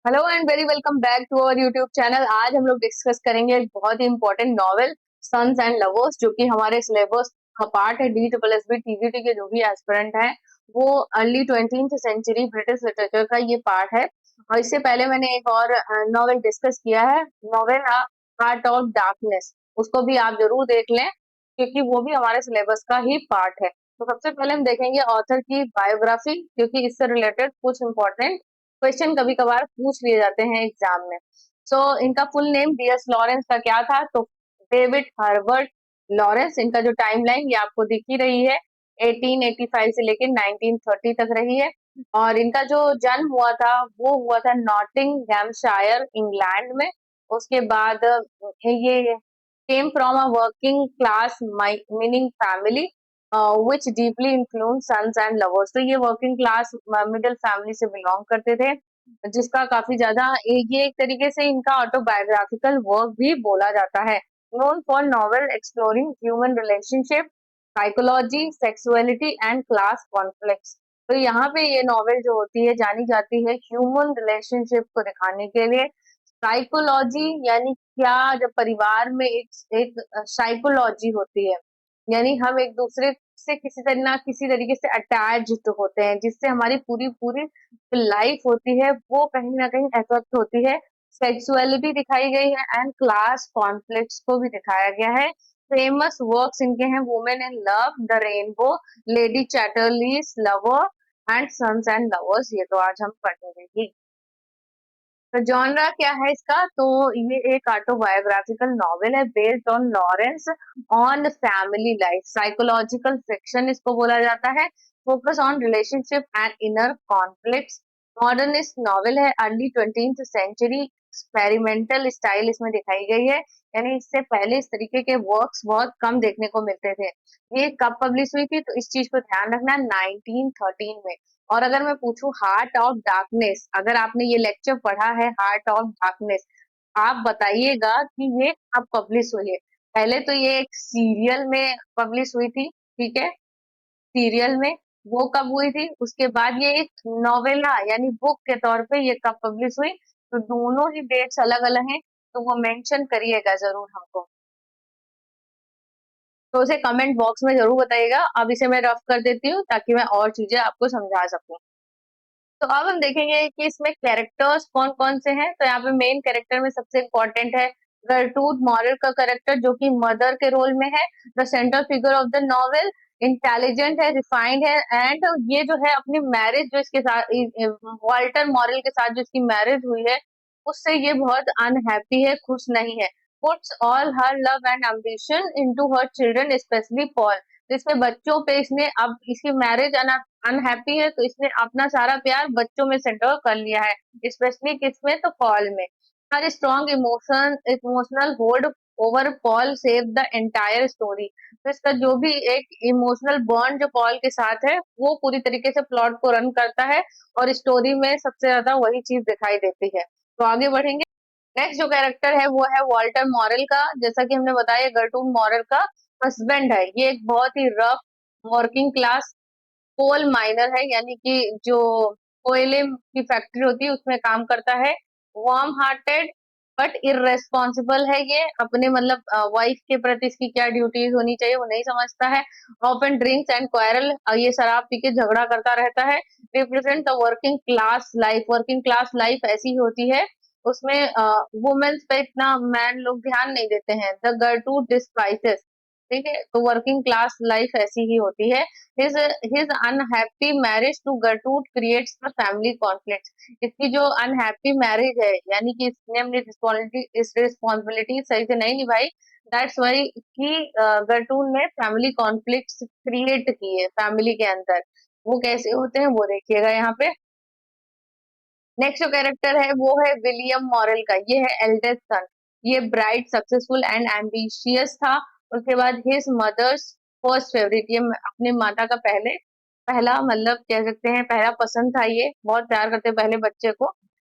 Hello and very welcome back to our YouTube channel. आज हम लोग डिस्कस करेंगे एक बहुत ही important novel Sons and Lovers, जो कि हमारे सिलेबस का पार्ट है। DSSB TGT के जो भी एस्पिरेंट हैं वो early 20th century British literature का ये पार्ट है। और इससे पहले मैंने एक और नॉवेल डिस्कस किया है, नॉवेल हार्ट ऑफ डार्कनेस। उसको भी आप जरूर देख लें क्योंकि वो भी हमारे सिलेबस का ही पार्ट है। तो सबसे पहले हम देखेंगे ऑथर की बायोग्राफी, क्योंकि इससे रिलेटेड कुछ इंपॉर्टेंट क्वेश्चन कभी कभार पूछ लिए जाते हैं एग्जाम में। इनका फुल नेम DS लॉरेंस का क्या था? तो डेविड हर्बर्ट लॉरेंस। इनका जो टाइमलाइन ये आपको दिख ही रही है, 1885 से लेकर 1930 तक रही है। और इनका जो जन्म हुआ था वो हुआ था नॉटिंगहैमशायर, इंग्लैंड में। उसके बाद ये came from a working class meaning family which deeply influenced sons and lovers। तो ये वर्किंग क्लास मिडिल फैमिली से बिलोंग करते थे, जिसका काफी ज्यादा ये एक तरीके से इनका ऑटोबायोग्राफिकल वर्क भी बोला जाता है। Known for novel exploring human relationship, psychology, sexuality and class conflicts. तो यहाँ पे ये नॉवेल जो होती है जानी जाती है ह्यूमन रिलेशनशिप को दिखाने के लिए। साइकोलॉजी यानी क्या? जब परिवार में एक साइकोलॉजी होती है, यानी हम एक दूसरे से किसी तरह ना किसी तरीके से अटैच्ड होते हैं, जिससे हमारी पूरी पूरी लाइफ होती है वो कहीं ना कहीं इफेक्ट होती है। सेक्सुअलिटी दिखाई गई है एंड क्लास कॉन्फ्लिक्ट्स को भी दिखाया गया है। फेमस वर्क्स इनके हैं women in love, the rainbow, lady Chatterley's lover and sons and lovers. ये तो आज हम पढ़ेंगे ही। तो जॉनरा क्या है इसका? तो ये एक ऑटोबायोग्राफिकल नॉवेल है based on Lawrence on family life, psychological fiction इसको बोला जाता है। Focus on relationship and inner conflicts. Modernist novel है, early 20th century. Experimental style इसमें दिखाई गई है, यानी इससे पहले इस तरीके के वर्क्स बहुत कम देखने को मिलते थे। ये कब पब्लिश हुई थी? तो इस चीज को ध्यान रखना, 1913 में। और अगर मैं पूछूं हार्ट ऑफ डार्कनेस, अगर आपने ये लेक्चर पढ़ा है हार्ट ऑफ डार्कनेस, आप बताइएगा कि ये कब पब्लिश हुई है। पहले तो ये एक सीरियल में पब्लिश हुई थी, ठीक है, सीरियल में। वो कब हुई थी? उसके बाद ये एक नोवेला यानी बुक के तौर पे ये कब पब्लिश हुई? तो दोनों ही डेट्स अलग अलग हैं, तो वो मेंशन करिएगा जरूर हमको। तो उसे कमेंट बॉक्स में जरूर बताइएगा। अब इसे मैं रफ कर देती हूँ ताकि मैं और चीजें आपको समझा सकूं। तो अब हम देखेंगे कि इसमें कैरेक्टर्स कौन कौन से हैं। तो यहाँ पे मेन कैरेक्टर में सबसे इम्पोर्टेंट है गर्टूड मॉरल का कैरेक्टर, जो कि मदर के रोल में है। The central figure of the novel, intelligent है, रिफाइंड है, एंड ये जो है अपनी मैरिज जो इसके साथ वॉल्टर मॉरल के साथ जो इसकी मैरिज हुई है उससे ये बहुत अनहैप्पी है, खुश नहीं है। Puts all her love and ambition into her children, specially Paul. तो इसके बच्चों पे इसने, अब इसकी मैरिज अनहैप्पी है तो इसने अपना सारा प्यार बच्चों में सेंटर कर लिया है, स्पेशली किसमें? तो पॉल में। Her strong emotional hold over Paul save the entire story. तो इसका जो भी एक इमोशनल बॉन्ड जो पॉल के साथ है वो पूरी तरीके से प्लॉट को रन करता है, और स्टोरी में सबसे ज्यादा वही चीज दिखाई देती है। तो आगे बढ़ेंगे। नेक्स्ट जो कैरेक्टर है वो है वॉल्टर मॉरल का। जैसा कि हमने बताया गर्टून मॉरल का हस्बैंड है। ये एक बहुत ही रफ वर्किंग क्लास कोल माइनर है, यानी कि जो कोयले की फैक्ट्री होती है उसमें काम करता है। वार्म हार्टेड बट इररेस्पॉन्सिबल है ये, अपने मतलब वाइफ के प्रति इसकी क्या ड्यूटीज होनी चाहिए वो नहीं समझता है। ऑफन ड्रिंक्स एंड क्वारल, ये शराब पी के झगड़ा करता रहता है। Represent the working class life, working class life ऐसी ही होती है, उसमें वुमेन्स पे इतना मैन लोग ध्यान नहीं देते हैं। द गर्टू डिस्पाइसेस, ठीक है, तो वर्किंग क्लास लाइफ ऐसी ही होती है। His his unhappy marriage to Gertrude creates the family conflict। इसकी जो अनहैप्पी मैरिज है, यानी कि इसने अपनी रिस्पॉन्सिबिलिटी सही से नहीं निभाई, दैट्स वाई कि गर्टून ने फैमिली कॉन्फ्लिक्ट्स क्रिएट किए फैमिली के अंदर। वो कैसे होते हैं वो देखिएगा यहाँ पे। नेक्स्ट जो कैरेक्टर है वो है विलियम मॉरल का। ये है एल्डेस्ट सन। ये ब्राइट, सक्सेसफुल एंड एम्बिशियस था। उसके बाद हिज मदर्स फर्स्ट फेवरेट, ये अपने माता का पहला मतलब कह सकते हैं पहला पसंद था। ये बहुत प्यार करते पहले बच्चे को।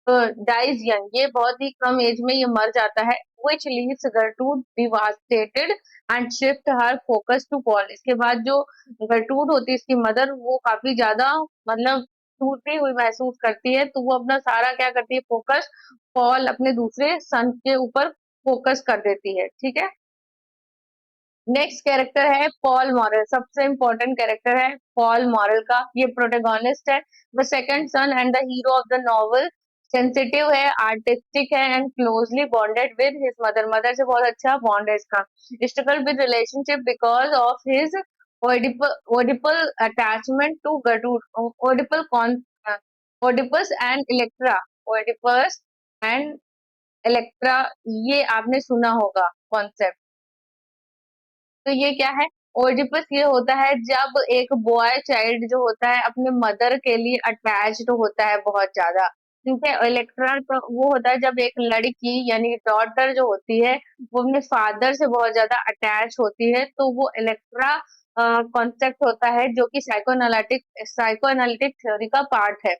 तो डाइज यंग, ये बहुत ही कम एज में ये मर जाता है। which leaves Gertrude devastated and shift her focus to Paul। इसके बाद जो गर्टूड होती है इसकी मदर, वो काफी ज्यादा मतलब टूटी हुई महसूस करती है, तो वो अपना सारा क्या करती है, फोकस पॉल अपने दूसरे सन के ऊपर फोकस कर देती है। ठीक है। नेक्स्ट कैरेक्टर है पॉल मॉरल, सबसे इंपॉर्टेंट कैरेक्टर है पॉल मॉरल का। ये प्रोटेगोनिस्ट है, the second son and the hero of the novel. Sensitive है, आर्टिस्टिक है and closely bonded with his mother, mother से बहुत अच्छा बॉन्ड है इसका। Struggle with relationship because of his Oedipal attachment to गरुड, ओडिपल कौन, Oedipus and Electra, Oedipus and Electra, ये आपने सुना होगा कॉन्सेप्ट। तो ये क्या है, ओडिपस ये होता है जब एक बॉय चाइल्ड जो होता है अपने मदर के लिए अटैच्ड होता है बहुत ज्यादा। ठीक है। इलेक्ट्रा तो वो होता है जब एक लड़की यानी डॉटर जो होती है वो अपने फादर से बहुत ज्यादा अटैच होती है, तो वो इलेक्ट्रा कॉन्सेप्ट होता है जो कि साइकोएनालिटिक थ्योरी का पार्ट है।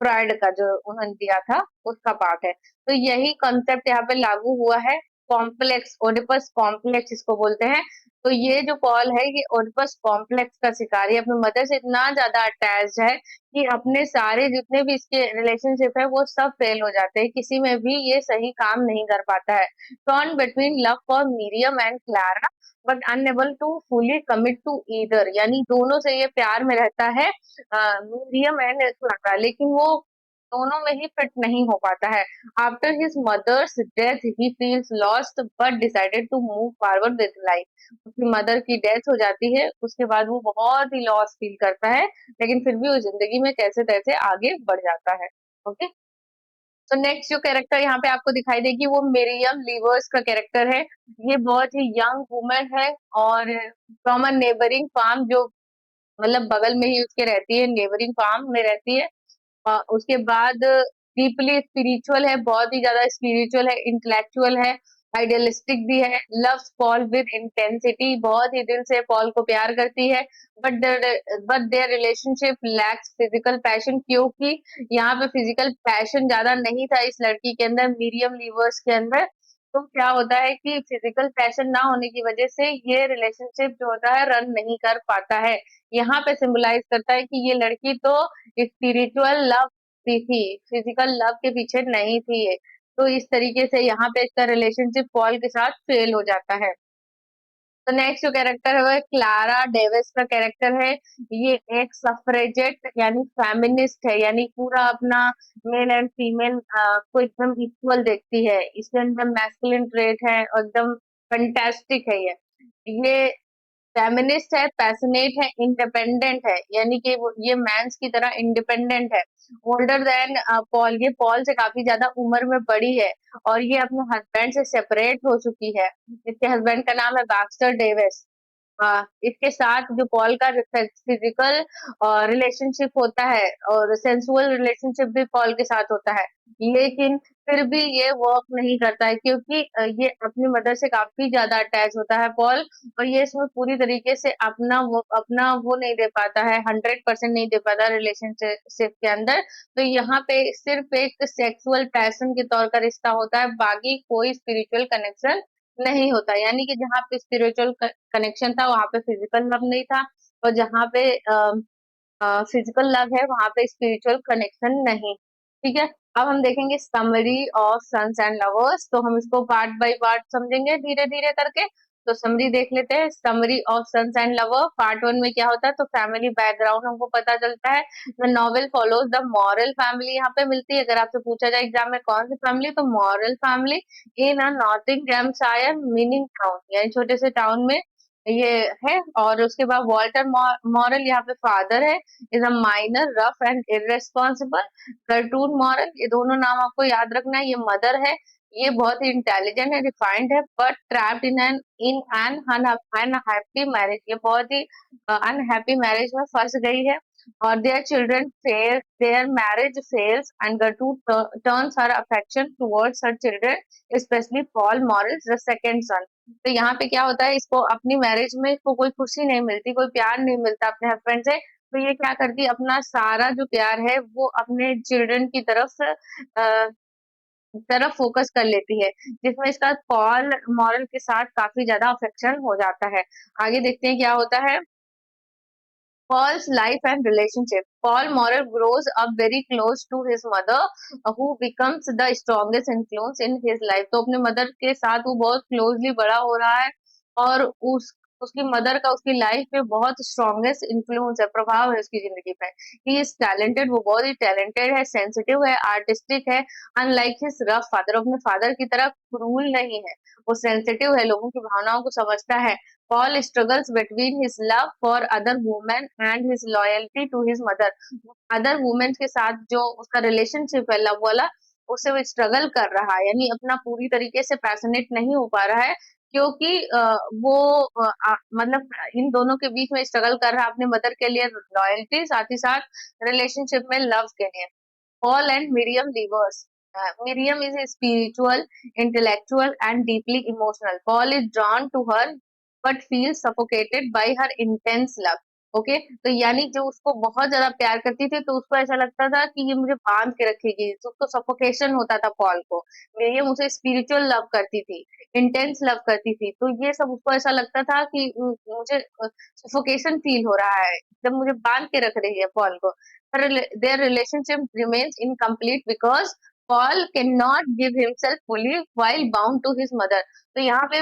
फ्राइड का जो उन्होंने दिया था उसका पार्ट है। तो यही कॉन्सेप्ट यहाँ पे लागू हुआ है। कॉम्प्लेक्स, ओडिपस कॉम्प्लेक्स इसको बोलते हैं। तो ये जो पॉल है ये ओडिपस कॉम्प्लेक्स का शिकार है, अपनी मदर से इतना ज्यादा अटैच्ड है कि अपने सारे जितने भी इसके रिलेशनशिप है वो सब फेल हो जाते हैं, किसी में भी ये सही काम नहीं कर पाता है। Torn between love for Miriam and Clara but unable to fully commit to either, यानी दोनों से ये प्यार में रहता है मीडियम एंड क्लारा, लेकिन वो दोनों में ही फिट नहीं हो पाता है। After his mother's death he feels lost but decided to move forward with life. उसकी मदर की डेथ हो जाती है, उसके बाद वो बहुत ही लॉस फील करता है, लेकिन फिर भी वो जिंदगी में कैसे तैसे आगे बढ़ जाता है। ओके। तो नेक्स्ट जो कैरेक्टर यहाँ पे आपको दिखाई देगी वो मिरियम लीवर्स का कैरेक्टर है। ये बहुत ही यंग वुमेन है और फ्रॉम अ नेबरिंग फार्म, जो मतलब बगल में ही उसके रहती है, नेबरिंग फार्म में रहती है। उसके बाद डीपली स्पिरिचुअल है, बहुत ही ज्यादा स्पिरिचुअल है, इंटेलेक्चुअल है, आइडियलिस्टिक भी है। लव्स पॉल विद इंटेंसिटी, बहुत ही दिल से पॉल को प्यार करती है। But but their relationship lakhs physical passion, क्योंकि यहाँ पे फिजिकल पैशन ज्यादा नहीं था इस लड़की के अंदर, मीरियम लीवर्स के अंदर। तो क्या होता है कि फिजिकल पैशन ना होने की वजह से ये रिलेशनशिप जो होता है रन नहीं कर पाता है। यहाँ पे सिंबलाइज करता है कि ये लड़की तो स्पिरिचुअल लव की थी, फिजिकल लव के पीछे नहीं थी ये। तो इस तरीके से यहाँ पे इसका रिलेशनशिप पॉल के साथ फेल हो जाता है। तो नेक्स्ट जो कैरेक्टर है वो क्लारा डेविस का कैरेक्टर है। ये एक सफरेजेट यानी फेमिनिस्ट है, यानी पूरा अपना मेल एंड फीमेल को एकदम इक्वल देखती है, इसके अंदर मैस्कुलिन ट्रेट है और एकदम फंटेस्टिक है ये फेमिनिस्ट है, पैशनेट है, इंडिपेंडेंट है, यानी कि वो ये मेंस की तरह इंडिपेंडेंट है। ओल्डर देन पॉल, ये पॉल से काफी ज्यादा उम्र में बड़ी है और ये अपने हस्बैंड से सेपरेट हो चुकी है। इसके हस्बैंड का नाम है बैक्स्टर डेविस। इसके साथ जो पॉल का फिजिकल रिलेशनशिप होता है और सेंसुअल रिलेशनशिप भी पॉल के साथ होता है, लेकिन फिर भी ये वर्क नहीं करता है क्योंकि ये अपनी मदर से काफी ज्यादा अटैच होता है पॉल, और ये इसमें पूरी तरीके से अपना वो नहीं दे पाता है, 100% नहीं दे पाता रिलेशनशिप के अंदर। तो यहाँ पे सिर्फ एक सेक्सुअल पैशन के तौर का रिश्ता होता है, बाकी कोई स्पिरिचुअल कनेक्शन नहीं होता। यानी कि जहाँ पे स्पिरिचुअल कनेक्शन था वहां पे फिजिकल लव नहीं था, और जहाँ पे फिजिकल लव है वहां पे स्पिरिचुअल कनेक्शन नहीं। ठीक है। अब हम देखेंगे summary of sons and lovers, तो हम इसको पार्ट बाय पार्ट समझेंगे धीरे धीरे करके। तो समरी देख लेते हैं। Summary of sons and lover, part one में क्या होता है, तो फैमिली बैकग्राउंड हमको पता चलता है। The novel follows the moral family, यहाँ पे मिलती है। अगर आपसे पूछा जाए एग्जाम में कौन सी फैमिली, तो moral family in a नॉटिंगहैमशायर meaning town, यानी छोटे से टाउन में ये है। और उसके बाद वॉल्टर मॉरल यहाँ पे फादर है, is a miner rough and irresponsible. कर्टून मॉरल, ये दोनों नाम आपको याद रखना है, ये मदर है। ये बहुत ही इंटेलिजेंट है, रिफाइंड है, but trapped in an unhappy marriage, ये बहुत ही अनहैप्पी मैरिज में फंस गई है। और their marriage fails and Gertrude turns her affection towards her children, especially Paul Morris, the second son। तो यहाँ पे क्या होता है, इसको अपनी मैरिज में इसको कोई खुशी नहीं मिलती, कोई प्यार नहीं मिलता अपने हस्बैंड से। तो ये क्या करती है, अपना सारा जो प्यार है वो अपने चिल्ड्रन की तरफ फोकस कर लेती है, जिसमें इसका पॉल मॉरल के साथ काफी ज्यादा अफेक्शन हो जाता है। आगे देखते हैं क्या होता है। Paul's life and relationship. Paul Morrell grows up very close to his mother, who becomes the strongest influence in his life. तो अपने मदर के साथ वो बहुत क्लोजली बड़ा हो रहा है और उसकी मदर का उसकी लाइफ में बहुत स्ट्रॉन्गेस्ट इन्फ्लुएंस है, प्रभाव है उसकी जिंदगी पे। ही इज टैलेंटेड, वो बहुत ही टैलेंटेड है, सेंसिटिव है, आर्टिस्टिक है, अनलाइक हिज रफ फादर, अपने फादर की तरह क्रूल नहीं है, वो सेंसिटिव है, लोगों की भावनाओं को समझता है। Paul struggles between his love for other women and his loyalty to his mother. Other women के साथ जो उसका रिलेशनशिप है लव वाला, उसे वो स्ट्रगल कर रहा है, यानी अपना पूरी तरीके से पैशनेट नहीं हो पा रहा है, क्योंकि वो मतलब इन दोनों के बीच में स्ट्रगल कर रहा है, अपने मदर के लिए लॉयल्टी, साथ ही साथ रिलेशनशिप में लव के लिए। Paul and Miriam Levers. Miriam is a spiritual, intellectual, and deeply emotional. Paul is drawn to her but feels suffocated by her intense love. Okay तो यानी जो उसको बहुत ज्यादा प्यार करती थी तो उसको ऐसा लगता था कि ये मुझे बांध के रखेगी, तो उसको सफोकेशन होता था पॉल को। मिरियम उसे स्पिरिचुअल लव करती थी, इंटेंस लव करती थी, तो ये सब उसको ऐसा लगता था कि मुझे सफोकेशन फील हो रहा है, जब मुझे बांध के रख रही है पॉल को। their relationship remains incomplete because Paul cannot give himself fully while bound to his mother. तो यहाँ पे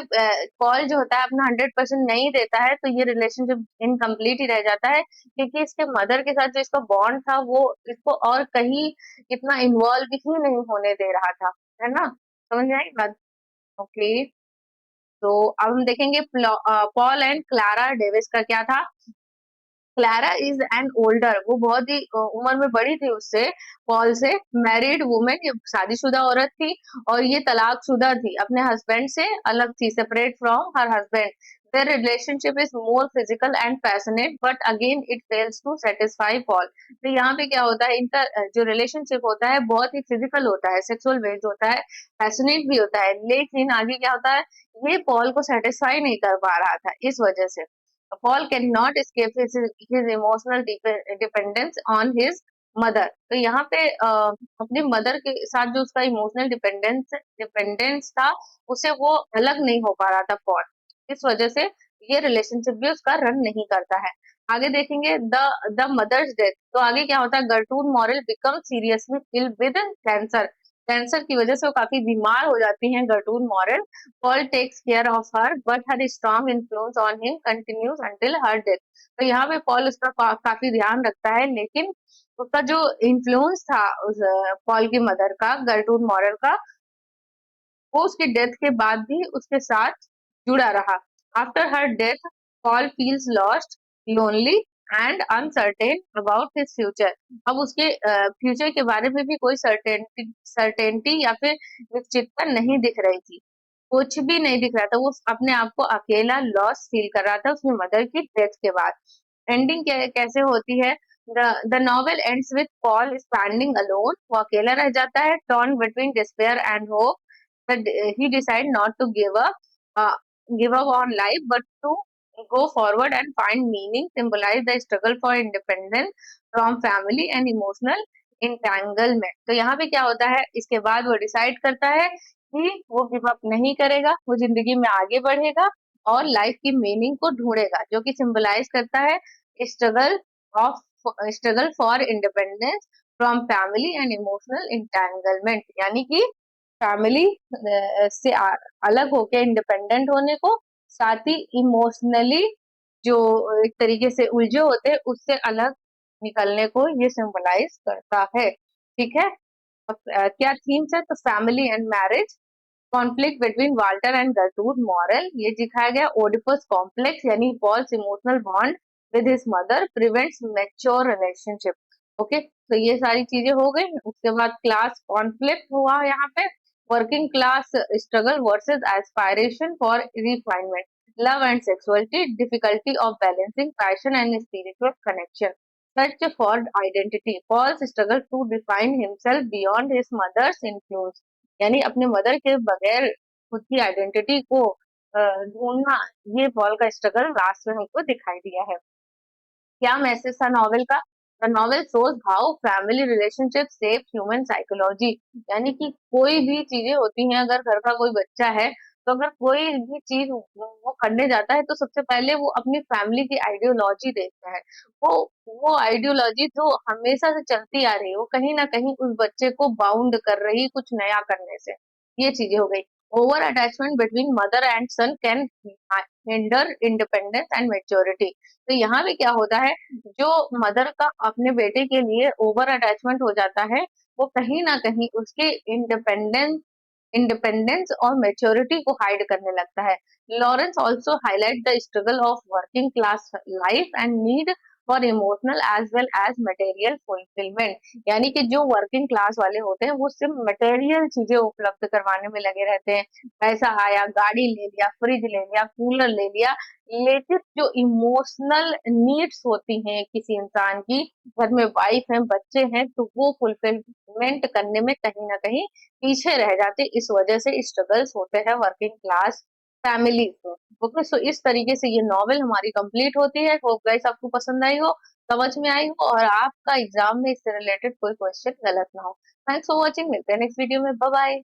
पॉल जो होता है अपना 100% नहीं देता है, तो ये रिलेशनशिप इनकम्प्लीट ही रह जाता है, क्योंकि इसके मदर के साथ जो इसका बॉन्ड था वो इसको और कहीं इतना इन्वॉल्व ही नहीं होने दे रहा था, है ना? समझ में आई बात? ओके, तो अब हम देखेंगे पॉल एंड क्लारा डेविस का क्या था। क्लारा इज एन ओल्डर, वो बहुत ही उम्र में बड़ी थी उससे, पॉल से, मैरिड वुमेन, ये शादीशुदा औरत थी, और ये तलाकशुदा थी, अपने हस्बैंड से अलग थी, separate from her husband. Their relationship is more physical and passionate, but again it fails to satisfy Paul. तो यहाँ पे क्या होता है, इनका जो रिलेशनशिप होता है बहुत ही फिजिकल होता है, सेक्सुअल बेस्ड होता है, पैशनेट भी होता है, लेकिन आगे क्या होता है, ये पॉल को सेटिस्फाई नहीं कर पा रहा था, इस वजह से। Paul cannot escape his emotional dependence on his mother. तो यहाँ पे अपनी मदर के साथ जो उसका इमोशनल डिपेंडेंस था, उसे वो अलग नहीं हो पा रहा था पॉल, इस वजह से ये रिलेशनशिप भी उसका रन नहीं करता है। आगे देखेंगे द मदर्स डेथ। तो आगे क्या होता है, गर्टूड Morel become seriously ill with cancer, cancer की वजह से वो काफी बीमार हो जाती हैं गर्टूड Morel. Paul takes care of her, but her strong influence on him continues until her death. तो यहाँ पे पॉल उसका काफी ध्यान रखता है, लेकिन उसका जो इन्फ्लुएंस था उस पॉल की मदर का, गर्टूड मॉरल का, वो उसकी डेथ के बाद भी उसके साथ जुड़ा रहा। After her death Paul feels lost, lonely and uncertain about his future. अब उसके फ्यूचर के बारे में भी कोई सर्टेनिटी या फिर निश्चितता नहीं दिख रही थी, कुछ भी नहीं दिख रहा था, वो अपने आप को अकेला लॉस फील कर रहा था उसकी मदर की डेथ के बाद। एंडिंग कैसे होती है, the novel ends with Paul standing alone, वो अकेला रह जाता है, torn between despair and hope, but he decided not to uh, give up on life, but to go forward and find meaning, symbolize the struggle for independence from family and emotional entanglement. तो यहाँ पे क्या होता है, इसके बाद वो decide करता है कि वो गिव अप नहीं करेगा, वो जिंदगी में आगे बढ़ेगा और लाइफ की मीनिंग को ढूंढेगा, जो कि सिंबलाइज करता है struggle of struggle for independence from family and emotional entanglement, यानी कि फैमिली से अलग होके इंडिपेंडेंट होने को, साथ ही इमोशनली जो एक तरीके से उलझे होते हैं उससे अलग निकलने को ये सिंबलाइज करता है। ठीक है, क्या थीम्स है, तो family and marriage, conflict between Walter and गर्टूड मॉरल, ये दिखाया गया। ओडिपस कॉम्प्लेक्स, यानी Paul's emotional bond with his mother prevents mature relationship. Okay, तो ये सारी चीजें हो गई। उसके बाद क्लास कॉन्फ्लिक्ट हुआ यहाँ पे, working class struggle versus aspiration for refinement, love and sexuality, difficulty of balancing passion and spiritual connection, search for identity, Paul's struggle to define himself beyond his mother's influence, यानी अपने mother के बगैर खुद की identity को ढूंढना, ये Paul का स्ट्रगल लास्ट में हमको दिखाई दिया है। क्या मैसेज था नॉवेल का, the novel shows how family relationship save human psychology, यानी कि कोई भी चीजें होती हैं, अगर घर का कोई बच्चा है तो अगर कोई भी चीज वो करने जाता है तो सबसे पहले वो अपनी फैमिली की आइडियोलॉजी देखता है। वो वो आइडियोलॉजी जो हमेशा से चलती आ रही है वो कहीं ना कहीं उस बच्चे को बाउंड कर रही कुछ नया करने से। ये चीजें हो गई। Over attachment between mother and son can hinder independence and maturity. तो यहाँ भी क्या होता है, जो मदर का अपने बेटे के लिए ओवर अटैचमेंट हो जाता है, वो कहीं ना कहीं उसके इंडिपेंडेंस और मेच्योरिटी को हाइड करने लगता है। Lawrence also highlight the struggle of working class life and need for emotional as well as material fulfilment. यानी कि जो वर्किंग क्लास वाले होते हैं वो सिर्फ मटेरियल चीजें उपलब्ध करवाने में लगे रहते हैं। पैसा आया, गाड़ी ले लिया, फ्रिज ले लिया, कूलर ले लिया, लेकिन जो इमोशनल नीड्स होती हैं किसी इंसान की, घर में वाइफ है, बच्चे हैं, तो वो फुलफिलमेंट करने में कहीं ना कहीं पीछे रह जाते। इस वजह से स्ट्रगल्स होते हैं वर्किंग क्लास फैमिलीज में। ओके, सो इस तरीके से ये नॉवेल हमारी कंप्लीट होती है। होप गाइस आपको पसंद आई हो, समझ में आई हो, और आपका एग्जाम में इससे रिलेटेड कोई क्वेश्चन गलत ना हो। थैंक्स फॉर वॉचिंग, मिलते हैं नेक्स्ट वीडियो में। Bye bye.